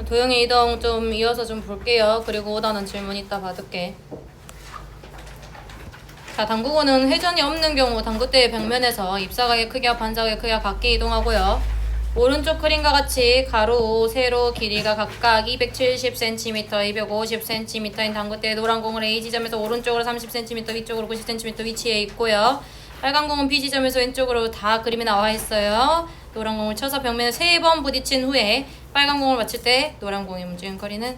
도형의 이동 좀 이어서 좀 볼게요. 그리고 오다는 질문 이따 받을게. 자, 당구공은 회전이 없는 경우 당구대의 벽면에서 입사각의 크기와 반사각의 크기가 같게 이동하고요. 오른쪽 그림과 같이 가로, 세로 길이가 각각 270cm, 250cm인 당구대의 노란 공을 A 지점에서 오른쪽으로 30cm, 위쪽으로 90cm 위치해 있고요. 빨간 공은 B 지점에서 왼쪽으로 다 그림이 나와 있어요. 노란 공을 쳐서 벽면에 3번 부딪힌 후에 빨간 공을 맞출 때 노란 공의 움직임 거리는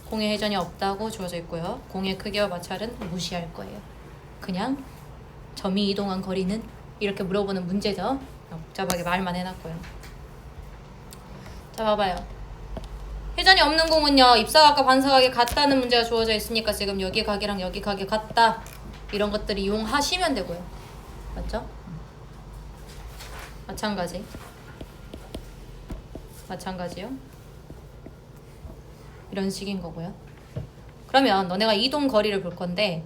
공의 회전이 없다고 주어져 있고요. 공의 크기와 마찰은 무시할 거예요. 그냥 점이 이동한 거리는 이렇게 물어보는 문제죠. 복잡하게 말만 해놨고요. 자, 봐봐요. 회전이 없는 공은요, 입사각과 반사각이 같다는 문제가 주어져 있으니까 지금 여기 각이랑 여기 각이 같다, 이런 것들 이용하시면 되고요. 맞죠? 마찬가지요. 이런 식인 거고요. 그러면 너네가 이동 거리를 볼 건데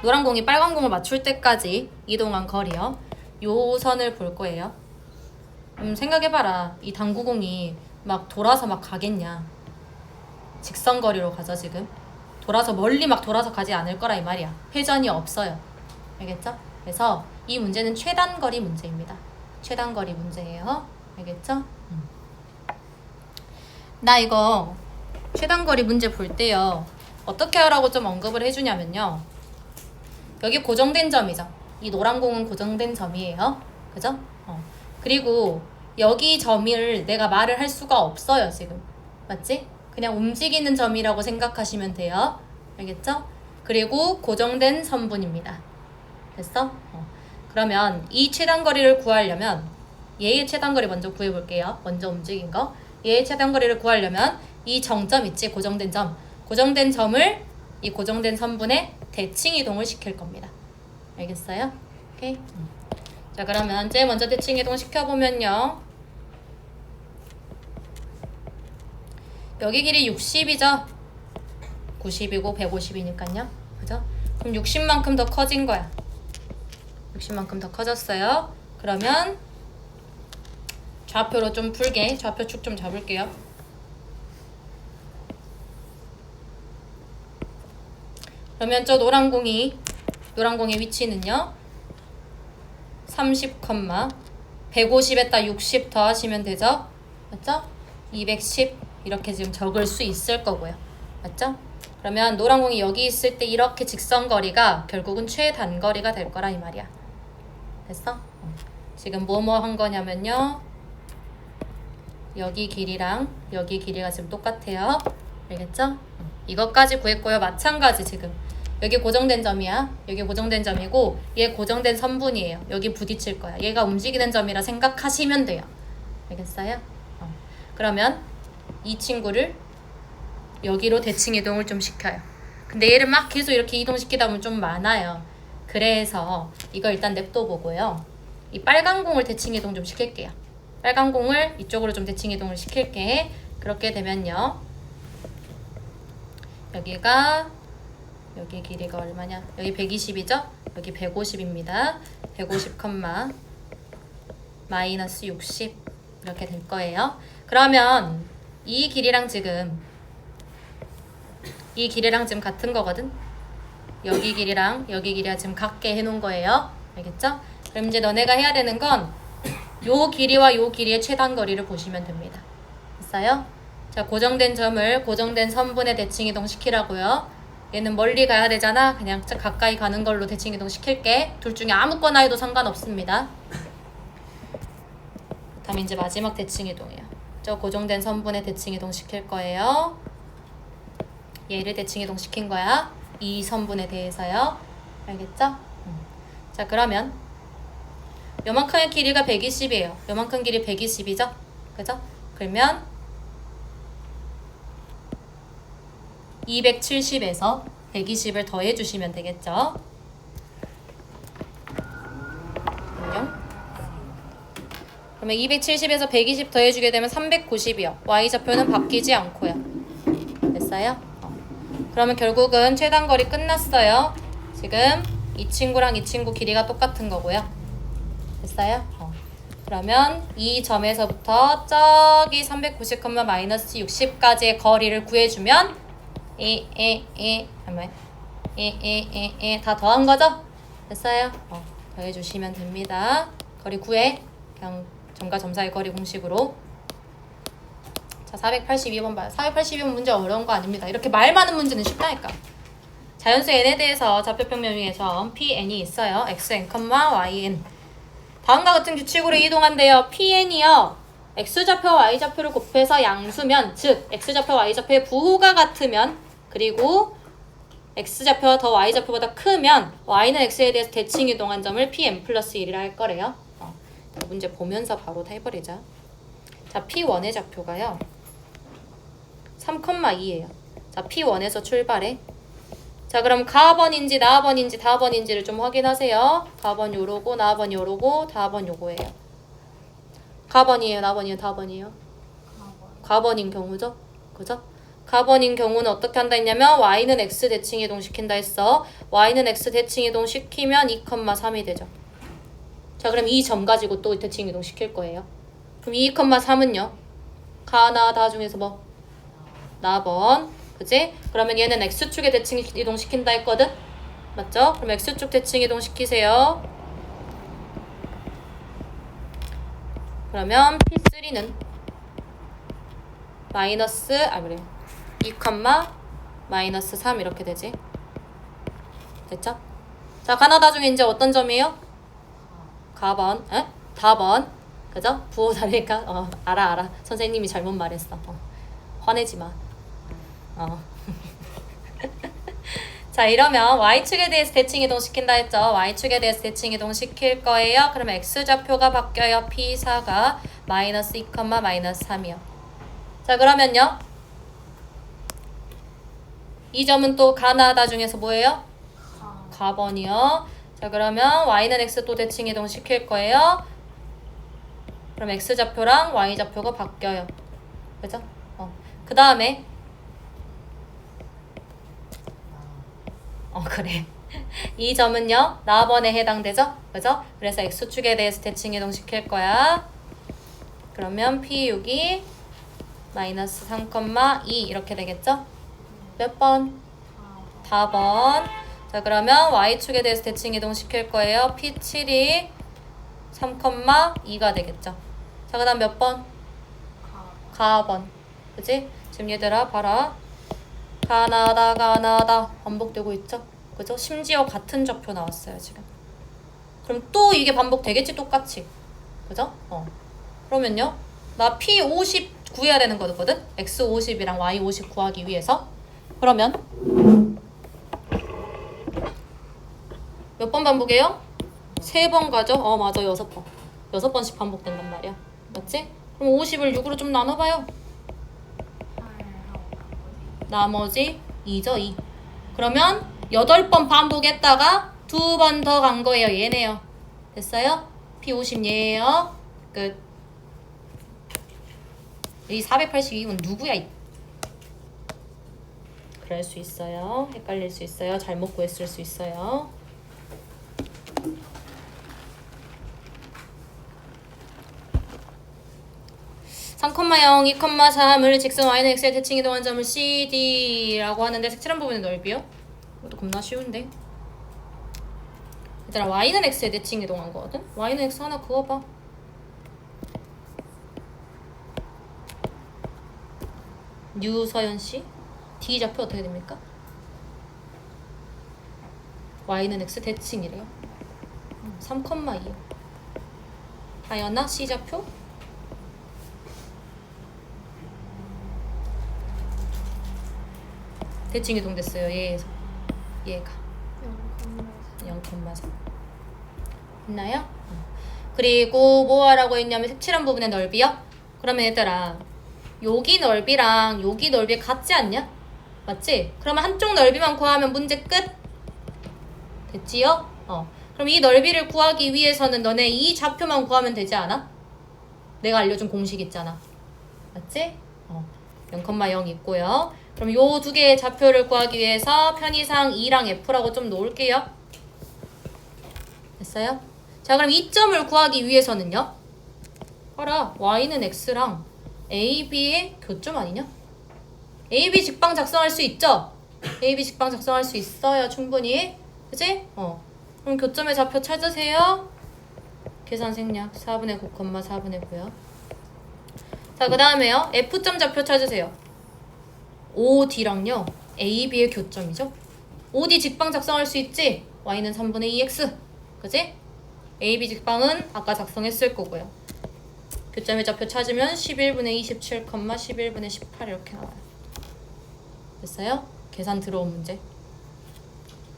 노란 공이 빨간 공을 맞출 때까지 이동한 거리요. 요 선을 볼 거예요. 생각해봐라. 이 당구공이 막 돌아서 막 가겠냐. 직선 거리로 가죠, 지금. 돌아서 멀리 막 돌아서 가지 않을 거라 이 말이야. 회전이 없어요. 알겠죠? 그래서 이 문제는 최단거리 문제입니다. 최단거리 문제예요. 알겠죠? 나 이거 최단거리 문제 볼 때요, 어떻게 하라고 좀 언급을 해주냐면요, 여기 고정된 점이죠. 이 노란 공은 고정된 점이에요. 그죠? 그리고 여기 점을 내가 말을 할 수가 없어요, 지금. 맞지? 그냥 움직이는 점이라고 생각하시면 돼요. 알겠죠? 그리고 고정된 선분입니다. 됐어? 그러면 이 최단거리를 구하려면 얘의 최단거리 먼저 구해볼게요. 먼저 움직인 거. 얘의 최단거리를 구하려면 이 정점 있지? 고정된 점. 고정된 점을 이 고정된 선분에 대칭 이동을 시킬 겁니다. 알겠어요? 오케이? 자, 그러면 제일 먼저 대칭 이동 시켜보면요, 여기 길이 60이죠? 90이고 150이니까요. 그죠? 그럼 60만큼 더 커진 거야. 60만큼 더 커졌어요. 그러면 좌표로 좀 풀게, 좌표 축 좀 잡을게요. 그러면 저 노란 공의 위치는요, 30, 150에다 60 더하시면 되죠? 맞죠? 210 이렇게 지금 적을 수 있을 거고요. 맞죠? 그러면 노란 공이 여기 있을 때 이렇게 직선거리가 결국은 최단거리가 될 거라 이 말이야. 됐어? 지금 뭐뭐 한 거냐면요, 여기 길이랑 여기 길이가 지금 똑같아요. 알겠죠? 이것까지 구했고요. 마찬가지 지금 여기 고정된 점이야. 여기 고정된 점이고 얘 고정된 선분이에요. 여기 부딪힐 거야. 얘가 움직이는 점이라 생각하시면 돼요. 알겠어요? 그러면 이 친구를 여기로 대칭 이동을 좀 시켜요. 근데 얘를 막 계속 이렇게 이동시키다 보면 좀 많아요. 그래서 이거 일단 냅둬 보고요, 이 빨간 공을 대칭 이동 좀 시킬게요. 빨간 공을 이쪽으로 좀 대칭 이동을 시킬게. 그렇게 되면요, 여기 길이가 얼마냐? 여기 120이죠? 여기 150입니다. 150, 마이너스 60 이렇게 될 거예요. 그러면 이 길이랑 지금 같은 거거든? 여기 길이랑 여기 길이가 지금 같게 해놓은 거예요. 알겠죠? 그럼 이제 너네가 해야 되는 건 요 길이와 요 길이의 최단거리를 보시면 됩니다. 됐어요? 자, 고정된 점을 고정된 선분에 대칭 이동 시키라고요. 얘는 멀리 가야 되잖아. 그냥 가까이 가는 걸로 대칭 이동 시킬게. 둘 중에 아무거나 해도 상관없습니다. 다음 이제 마지막 대칭 이동이에요. 저 고정된 선분에 대칭 이동 시킬 거예요. 얘를 대칭 이동 시킨 거야. 이 선분에 대해서요. 알겠죠? 자, 그러면 요만큼의 길이가 120이에요. 요만큼 길이 120이죠? 그죠? 그러면 270에서 120을 더해 주시면 되겠죠? 그러면 270에서 120 더해주게 되면 390이요. Y좌표는 바뀌지 않고요. 됐어요? 그러면 결국은 최단거리 끝났어요. 지금 이 친구랑 이 친구 길이가 똑같은 거고요. 됐어요? 그러면 이 점에서부터 저기 390, 마이너스 60까지의 거리를 구해주면 다 더한 거죠? 됐어요? 더해주시면 됩니다. 거리 구해. 그냥 점과 점 사이 거리 공식으로. 자, 482번 봐요. 482번 문제 어려운 거 아닙니다. 이렇게 말 많은 문제는 쉽다니까. 자연수 n에 대해서 좌표평면위에서 pn이 있어요. xn, yn. 다음과 같은 규칙으로 이동한대요. pn이요. x좌표와 y좌표를 곱해서 양수면, 즉 x좌표와 y좌표의 부호가 같으면, 그리고 x좌표가 더 y좌표보다 크면 y는 x에 대해서 대칭 이동한 점을 pn 플러스 1이라 할 거래요. 문제 보면서 바로 다 해버리자. 자, p1의 좌표가요. 3,2예요. 자, p1에서 출발해. 자, 그럼 가번인지 나번인지 다번인지를 좀 확인하세요. 가번 요로고 나번 요로고 다번 요거예요. 가번이에요, 나번이에요, 다번이에요? 가번인 경우죠? 그죠? 가번인 경우는 어떻게 한다 했냐면 y는 x 대칭 이동시킨다 했어. y는 x 대칭 이동시키면 2,3이 되죠. 자, 그럼 이 점 가지고 또 대칭 이동시킬 거예요. 그럼 2,3은요? 가나 다 중에서 뭐? 나번. 그치? 그러면 얘는 x축에 대칭 이동시킨다 했거든? 맞죠? 그럼 x축 대칭 이동시키세요. 그러면 p3는 마이너스, 그래. 2, 마이너스 3 이렇게 되지. 됐죠? 자, 가나다 중에 이제 어떤 점이에요? 가번, 다번. 그죠? 부호 다니까, 알아. 선생님이 잘못 말했어. 화내지 마. 자, 이러면 y축에 대해서 대칭 이동시킨다 했죠. y축에 대해서 대칭 이동시킬 거예요. 그러면 x좌표가 바뀌어요. p4가 마이너스 2, 마이너스 3이요. 자, 그러면요. 이 점은 또 가나다 중에서 뭐예요? 가번이요. 자, 그러면 y는 x 또 대칭 이동시킬 거예요. 그럼 x좌표랑 y좌표가 바뀌어요. 그죠? 그 다음에 그래. 이 점은요, 나번에 해당되죠? 그죠? 그래서 x축에 대해서 대칭 이동시킬 거야. 그러면 p6이 마이너스 3,2 이렇게 되겠죠? 몇 번? 4번. 자, 그러면 y축에 대해서 대칭 이동시킬 거예요. p7이 3,2가 되겠죠? 자, 그 다음 몇 번? 가번. 그치? 지금 얘들아 봐라. 가나다 반복되고 있죠? 그죠? 심지어 같은 좌표 나왔어요 지금. 그럼 또 이게 반복되겠지 똑같이. 그죠? 그러면요 나 P50 구해야 되는 거거든? X50이랑 Y50 구하기 위해서. 그러면 몇 번 반복해요? 3번 가죠? 맞아 6번. 6번씩 반복된단 말이야. 맞지? 그럼 50을 6으로 좀 나눠봐요. 나머지 2죠, 2. 그러면 8번 반복했다가 2번 더 간 거예요. 얘네요. 됐어요? P50 얘예요. 끝. 이 482은 누구야? 그럴 수 있어요. 헷갈릴 수 있어요. 잘못 구했을 수 있어요. (3,0) 2,3을 직선 y는 x에 대칭 이동한 점을 CD라고 하는데 색칠한 부분의 넓이요? 이것도 겁나 쉬운데. 얘들아 y는 x에 대칭 이동한 거거든? y는 x 하나 그어봐. 유서연씨 D좌표 어떻게 됩니까? y는 x 대칭이래요. 3,2요. 하연아 C좌표? 대칭 이동됐어요. 얘가 0,4 있나요? 그리고 뭐 하라고 했냐면 색칠한 부분의 넓이요? 그러면 얘들아 여기 넓이랑 여기 넓이 같지 않냐? 맞지? 그러면 한쪽 넓이만 구하면 문제 끝? 됐지요? 그럼 이 넓이를 구하기 위해서는 너네 이 좌표만 구하면 되지 않아? 내가 알려준 공식 있잖아. 맞지? 0,0 있고요. 그럼 요 두 개의 좌표를 구하기 위해서 편의상 2랑 F라고 좀 놓을게요. 됐어요? 자, 그럼 이 점을 구하기 위해서는요. 봐라, y는 x랑 AB의 교점 아니냐? AB 직방 작성할 수 있죠? AB 직방 작성할 수 있어요, 충분히. 그치? 그럼 교점의 좌표 찾으세요. 계산 생략 4분의 9, 4분의 9요. 자, 그 다음에요. F점 좌표 찾으세요. OD랑요. AB의 교점이죠. OD 직방 작성할 수 있지? Y는 3분의 2X. 그치? AB 직방은 아까 작성했을 거고요. 교점의 좌표 찾으면 11분의 27, 11분의 18 이렇게 나와요. 됐어요? 계산 들어온 문제.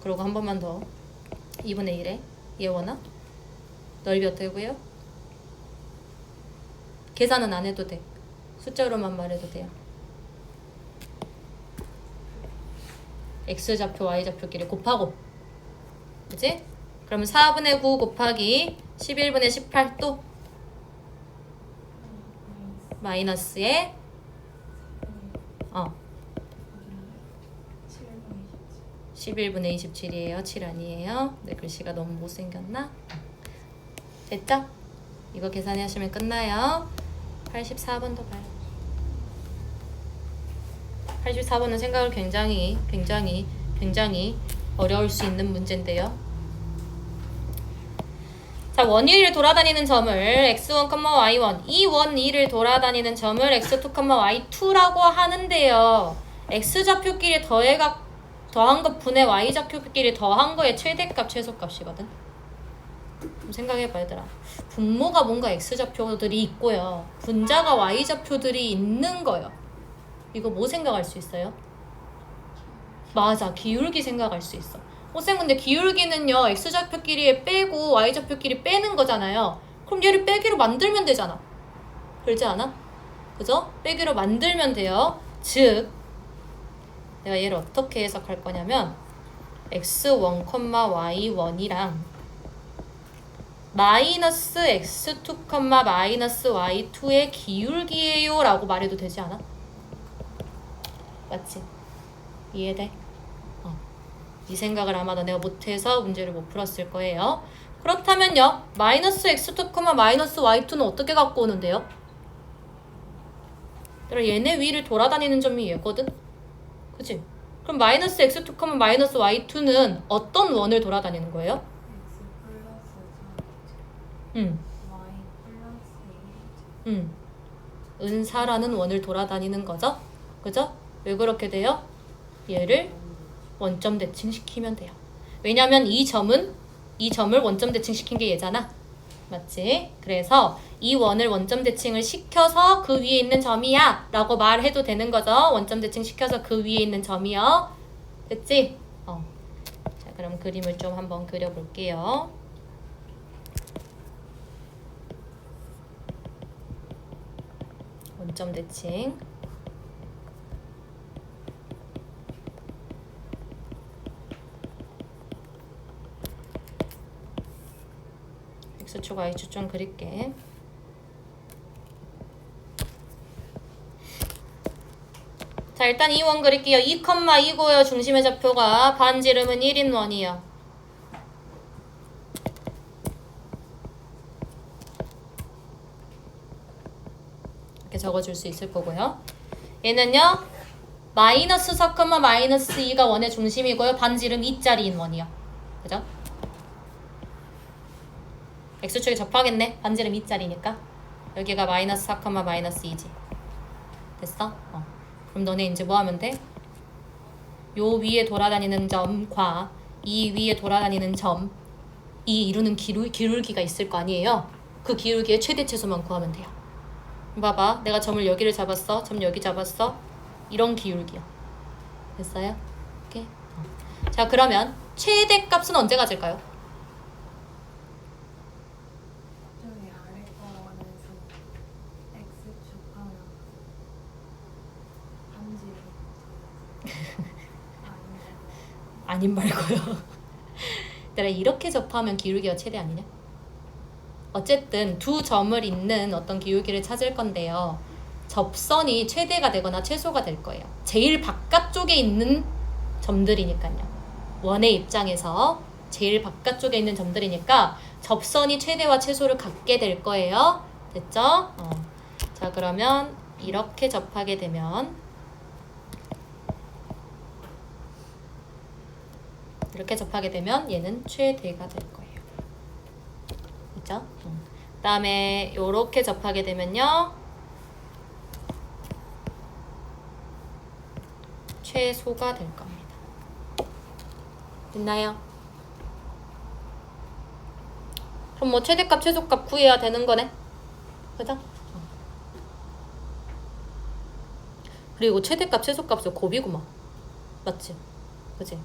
그리고 한 번만 더. 2분의 1에 예원아 넓이 어떻게 구해요? 계산은 안 해도 돼. 숫자로만 말해도 돼요. X좌표, Y좌표끼리 곱하고. 그치? 그러면 4분의 9 곱하기 11분의 18 또 마이너스에 11분의 27이에요. 7 아니에요. 네, 글씨가 너무 못생겼나? 됐죠? 이거 계산하시면 끝나요. 84번도 봐요. 84번은 생각을 굉장히 어려울 수 있는 문제인데요. 자, 원위를 돌아다니는 점을 x1, y1, 이 원위를 돌아다니는 점을 x2, y2라고 하는데요. x좌표끼리 더한 것 분의 y좌표끼리 더한 거의 최대값, 최소값이거든. 좀 생각해봐, 얘들아. 분모가 뭔가 x좌표들이 있고요. 분자가 y좌표들이 있는 거예요. 이거 뭐 생각할 수 있어요? 맞아, 기울기 생각할 수 있어. 쌤, 근데 기울기는요, x좌표끼리 빼고 y좌표끼리 빼는 거잖아요. 그럼 얘를 빼기로 만들면 되잖아. 그렇지 않아? 그죠? 빼기로 만들면 돼요. 즉, 내가 얘를 어떻게 해석할 거냐면 x1, y1이랑 마이너스 x2, 마이너스 y2의 기울기예요 라고 말해도 되지 않아? 맞지? 이해돼? 이 생각을 아마 내가 못해서 문제를 못 풀었을 거예요. 그렇다면요, 마이너스 x2, 마이너스 y2는 어떻게 갖고 오는데요? 얘네 위를 돌아다니는 점이 얘거든? 그치? 그럼 마이너스 x2, 마이너스 y2는 어떤 원을 돌아다니는 거예요? x 플러스 4 y 플러스 8 은사라는 원을 돌아다니는 거죠? 그죠? 왜 그렇게 돼요? 얘를 원점 대칭시키면 돼요. 왜냐면 이 점을 원점 대칭시킨 게 얘잖아. 맞지? 그래서 이 원을 원점 대칭을 시켜서 그 위에 있는 점이야 라고 말해도 되는 거죠. 원점 대칭 시켜서 그 위에 있는 점이요. 됐지? 자, 그럼 그림을 좀 한번 그려볼게요. 원점 대칭. X축, Y축 좀 그릴게. 자, 일단 이 원 그릴게요. 2,2고요. 중심의 좌표가 반지름은 1인 원이요. 이렇게 적어줄 수 있을 거고요. 얘는요, 마이너스 4, 마이너스 2가 원의 중심이고요. 반지름 2짜리인 원이요. 그죠? X축에 접하겠네. 반지름 2짜리니까. 여기가 마이너스 4, 마이너스 2지. 됐어? 그럼 너네 이제 뭐 하면 돼? 요 위에 돌아다니는 점과 이 위에 돌아다니는 점이 이루는 기울기가 있을 거 아니에요? 그 기울기의 최대 최소만 구하면 돼요. 봐봐. 내가 점을 여기를 잡았어. 점 여기 잡았어. 이런 기울기요. 됐어요? 오케이? 자, 그러면 최대값은 언제 가질까요? 저기 아래 거에서 x축 하나 반지름 아님 말고요. 내가 이렇게 접하면 기울기가 최대 아니냐? 어쨌든 두 점을 잇는 어떤 기울기를 찾을 건데요. 접선이 최대가 되거나 최소가 될 거예요. 제일 바깥쪽에 있는 점들이니까요. 원의 입장에서 제일 바깥쪽에 있는 점들이니까 접선이 최대와 최소를 갖게 될 거예요. 됐죠? 자, 그러면 이렇게 접하게 되면 얘는 최대가 될 거예요. 그죠? 그 다음에 요렇게 접하게 되면요, 최소가 될 겁니다. 됐나요? 그럼 뭐 최대값, 최소값 구해야 되는 거네. 그죠? 그리고 최대값, 최소값은 곱이구만. 맞지? 그지?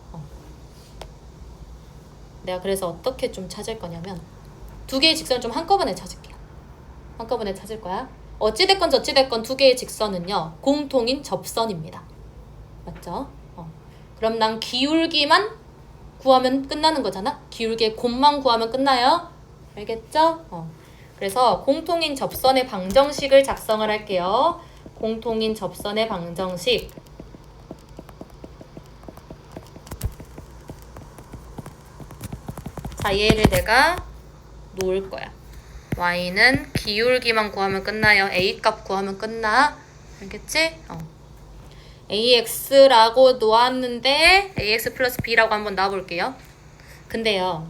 내가 그래서 어떻게 좀 찾을 거냐면 두 개의 직선을 좀 한꺼번에 찾을게요. 한꺼번에 찾을 거야. 어찌됐건 저찌됐건 두 개의 직선은요, 공통인 접선입니다. 맞죠? 그럼 난 기울기만 구하면 끝나는 거잖아? 기울기의 곱만 구하면 끝나요? 알겠죠? 그래서 공통인 접선의 방정식을 작성을 할게요. 공통인 접선의 방정식. 자, 얘를 내가 놓을 거야. y는 기울기만 구하면 끝나요. a 값 구하면 끝나. 알겠지? ax라고 놓았는데 ax 플러스 b라고 한번 놔볼게요. 근데요,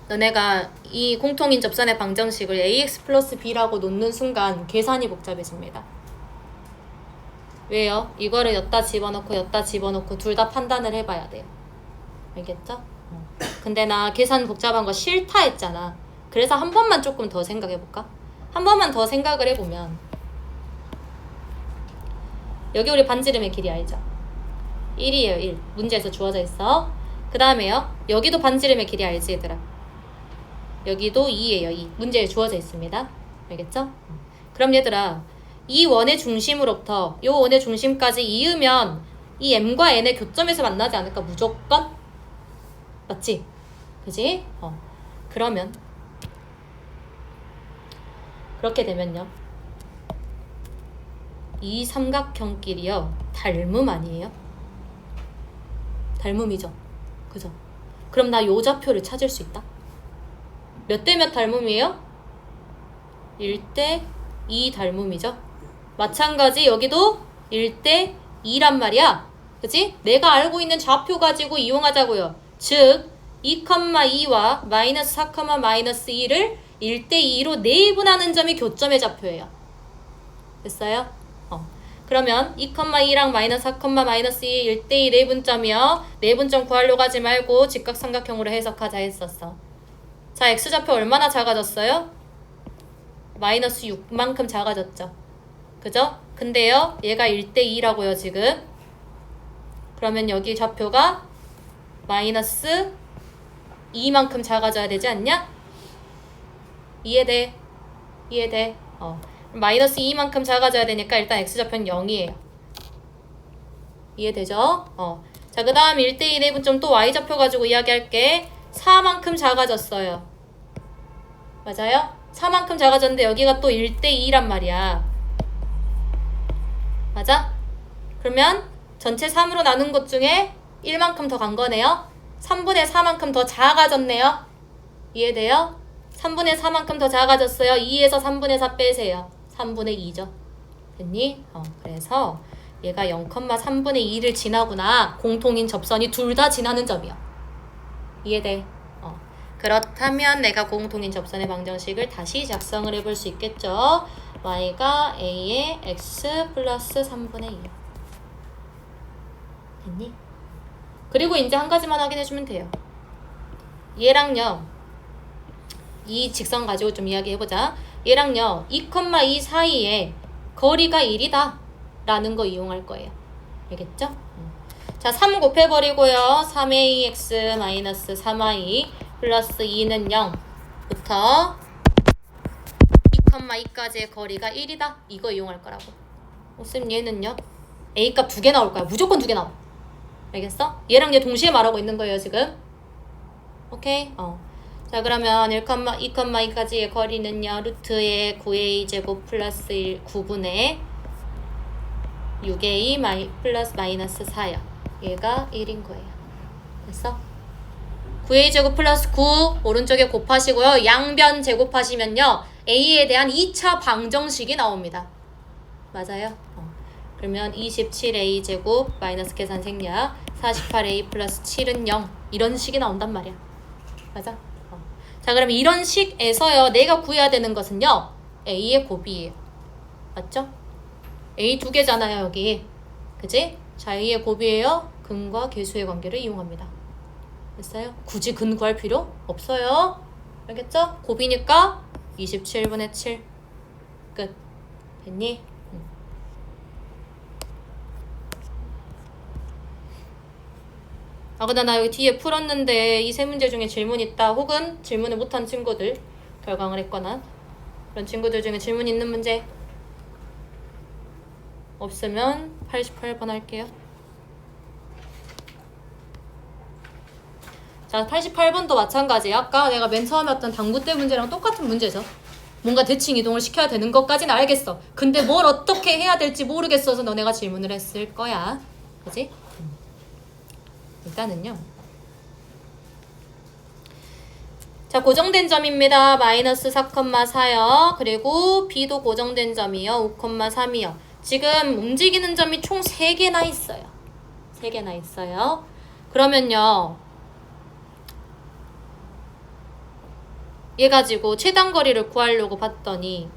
너네가 이 공통인 접선의 방정식을 ax 플러스 b라고 놓는 순간 계산이 복잡해집니다. 왜요? 이거를 여기다 집어넣고 둘 다 판단을 해봐야 돼요. 알겠죠? 근데 나 계산 복잡한 거 싫다 했잖아. 그래서 한 번만 조금 더 생각해볼까? 한 번만 더 생각을 해보면, 여기 우리 반지름의 길이 알죠? 1이에요. 1. 문제에서 주어져 있어. 그 다음에요, 여기도 반지름의 길이 알지, 얘들아? 여기도 2예요. 2. 문제에 주어져 있습니다. 알겠죠? 그럼 얘들아, 이 원의 중심으로부터 이 원의 중심까지 이으면 이 m과 n의 교점에서 만나지 않을까? 무조건? 맞지? 그지? 그러면 그렇게 되면요, 이 삼각형끼리요, 닮음 아니에요? 닮음이죠. 그죠? 그럼 나 요 좌표를 찾을 수 있다? 몇 대 몇 닮음이에요? 1대 2 닮음이죠. 마찬가지 여기도 1대 2란 말이야. 그치? 내가 알고 있는 좌표 가지고 이용하자고요. 즉 2,2와 마이너스 4, 마이너스 2를 1대2로 내분하는 점이 교점의 좌표예요. 됐어요? 그러면 2,2랑 마이너스 4, 마이너스 2 1대2 내분점이요. 내분점 구하려고 하지 말고 직각삼각형으로 해석하자 했었어. 자, x좌표 얼마나 작아졌어요? 마이너스 6만큼 작아졌죠. 그죠? 근데요, 얘가 1대2라고요, 지금. 그러면 여기 좌표가 마이너스 2만큼 작아져야 되지 않냐? 이해돼? 이해돼? 마이너스 2만큼 작아져야 되니까 일단 x좌표는 0이에요. 이해되죠? 자, 그 다음 1대2 내분점 또 y좌표 가지고 이야기할게. 4만큼 작아졌어요. 맞아요? 4만큼 작아졌는데 여기가 또 1대2란 말이야. 맞아? 그러면 전체 3으로 나눈 것 중에 1만큼 더 간 거네요. 3분의 4만큼 더 작아졌네요. 이해돼요? 3분의 4만큼 더 작아졌어요. 2에서 3분의 4 빼세요. 3분의 2죠. 됐니? 그래서 얘가 0,3분의 2를 지나구나. 공통인 접선이 둘 다 지나는 점이야. 이해돼? 그렇다면 내가 공통인 접선의 방정식을 다시 작성을 해볼 수 있겠죠. y가 a의 x 플러스 3분의 2요. 됐니? 그리고 이제 한 가지만 확인해주면 돼요. 얘랑요, 이 직선 가지고 좀 이야기해보자. 얘랑요, 2,2 사이에 거리가 1이다 라는 거 이용할 거예요. 알겠죠? 자, 3 곱해버리고요. 3ax 마이너스 3y 플러스 2는 0부터 2,2까지의 거리가 1이다. 이거 이용할 거라고. 쌤, 얘는요, a값 2개 나올 거야. 무조건 2개 나와. 알겠어? 얘랑 얘 동시에 말하고 있는 거예요, 지금. 오케이? 자, 그러면 2,2까지의 거리는요, 루트의 9a 제곱 플러스 1, 9분의 6a 플러스 마이너스 4요. 얘가 1인 거예요. 됐어? 9a 제곱 플러스 9 오른쪽에 곱하시고요. 양변 제곱하시면요. a에 대한 2차 방정식이 나옵니다. 맞아요? 그러면 27a 제곱 마이너스 계산 생략 48a 플러스 7은 0 이런 식이 나온단 말이야. 맞아? 자, 그럼 이런 식에서요. 내가 구해야 되는 것은요. a의 곱이에요. 맞죠? a 두 개잖아요. 여기. 그지? 자, a의 곱이에요. 근과 계수의 관계를 이용합니다. 됐어요? 굳이 근 구할 필요 없어요. 알겠죠? 곱이니까 27분의 7 끝. 됐니? 아, 근데 나 여기 뒤에 풀었는데 이 세 문제 중에 질문 있다 혹은 질문을 못한 친구들 결강을 했거나 그런 친구들 중에 질문 있는 문제 없으면 88번 할게요. 자, 88번도 마찬가지예요. 아까 내가 맨 처음에 했던 당구대 문제랑 똑같은 문제죠. 뭔가 대칭 이동을 시켜야 되는 것까지는 알겠어. 근데 뭘 어떻게 해야 될지 모르겠어서 너네가 질문을 했을 거야. 그지? 일단은요. 자, 고정된 점입니다. 마이너스 4,4요. 그리고 B도 고정된 점이요. 5,3이요. 지금 움직이는 점이 총 3개나 있어요. 3개나 있어요. 그러면요. 얘 가지고 최단거리를 구하려고 봤더니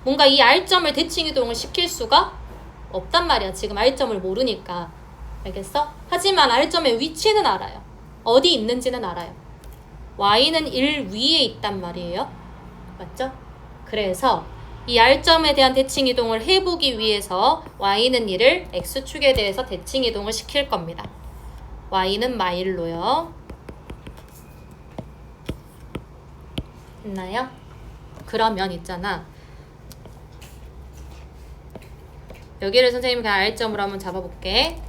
뭔가 이 R점을 대칭 이동을 시킬 수가 없단 말이야. 지금 R점을 모르니까. 알겠어? 하지만 R점의 위치는 알아요. 어디 있는지는 알아요. Y는 1 위에 있단 말이에요. 맞죠? 그래서 이 R점에 대한 대칭 이동을 해보기 위해서 Y는 1을 X축에 대해서 대칭 이동을 시킬 겁니다. Y는 마일로요. 됐나요? 그러면 있잖아. 여기를 선생님이 그냥 R점으로 한번 잡아볼게.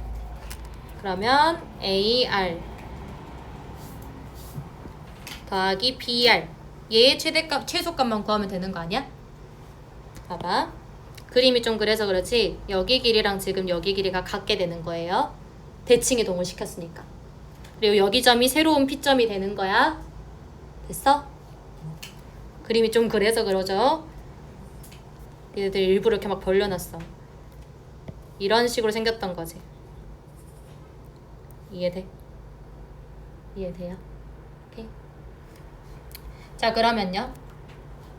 그러면 AR 더하기 BR 얘의 최대값, 최소값만 구하면 되는 거 아니야? 봐봐. 그림이 좀 그래서 그렇지 여기 길이랑 지금 여기 길이가 같게 되는 거예요. 대칭 이동을 시켰으니까. 그리고 여기 점이 새로운 P점이 되는 거야. 됐어? 그림이 좀 그래서 그러죠. 얘들 일부러 이렇게 막 벌려놨어. 이런 식으로 생겼던 거지. 이해돼? 이해돼요? 오케이. 자, 그러면요.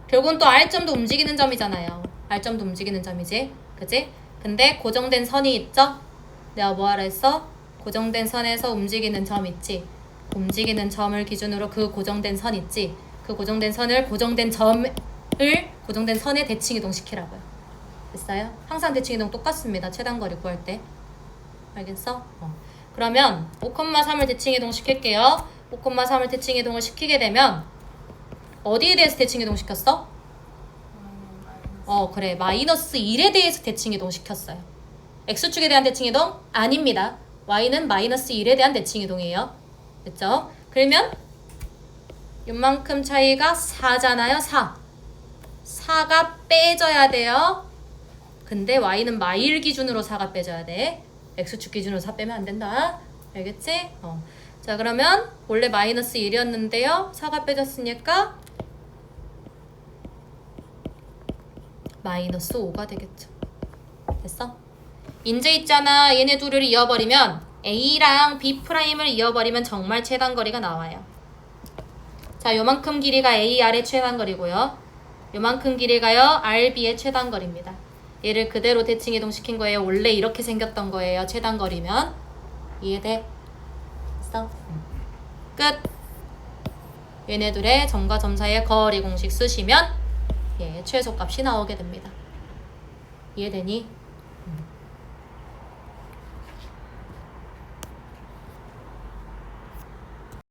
결국은 또 R점도 움직이는 점이잖아요. R점도 움직이는 점이지. 그치? 근데 고정된 선이 있죠? 내가 뭐 하라 했어? 고정된 선에서 움직이는 점 있지. 움직이는 점을 기준으로 그 고정된 선 있지. 그 고정된 선을 고정된 점을 고정된 선에 대칭 이동시키라고요. 됐어요? 항상 대칭 이동 똑같습니다. 최단거리 구할 때. 알겠어? 그러면 5,3을 대칭 이동 시킬게요. 5,3을 대칭 이동을 시키게 되면 어디에 대해서 대칭 이동 시켰어? 그래. 마이너스 1에 대해서 대칭 이동 시켰어요. X축에 대한 대칭 이동? 아닙니다. Y는 마이너스 1에 대한 대칭 이동이에요. 됐죠? 그러면 요만큼 차이가 4잖아요. 4. 4가 빼져야 돼요. 근데 Y는 마일 기준으로 4가 빼져야 돼. X축 기준으로 4 빼면 안 된다. 알겠지? 자, 그러면 원래 마이너스 1이었는데요. 4가 빼졌으니까 마이너스 5가 되겠죠. 됐어? 이제 있잖아. 얘네 둘을 이어버리면 A랑 B'을 이어버리면 정말 최단거리가 나와요. 자, 요만큼 길이가 AR의 최단거리고요. 요만큼 길이가요. RB의 최단거리입니다. 얘를 그대로 대칭 이동시킨 거예요. 원래 이렇게 생겼던 거예요. 최단거리면. 이해돼? 됐어? 끝! 얘네들의 점과 점 사이의 거리 공식 쓰시면 최소값이 나오게 됩니다. 이해되니?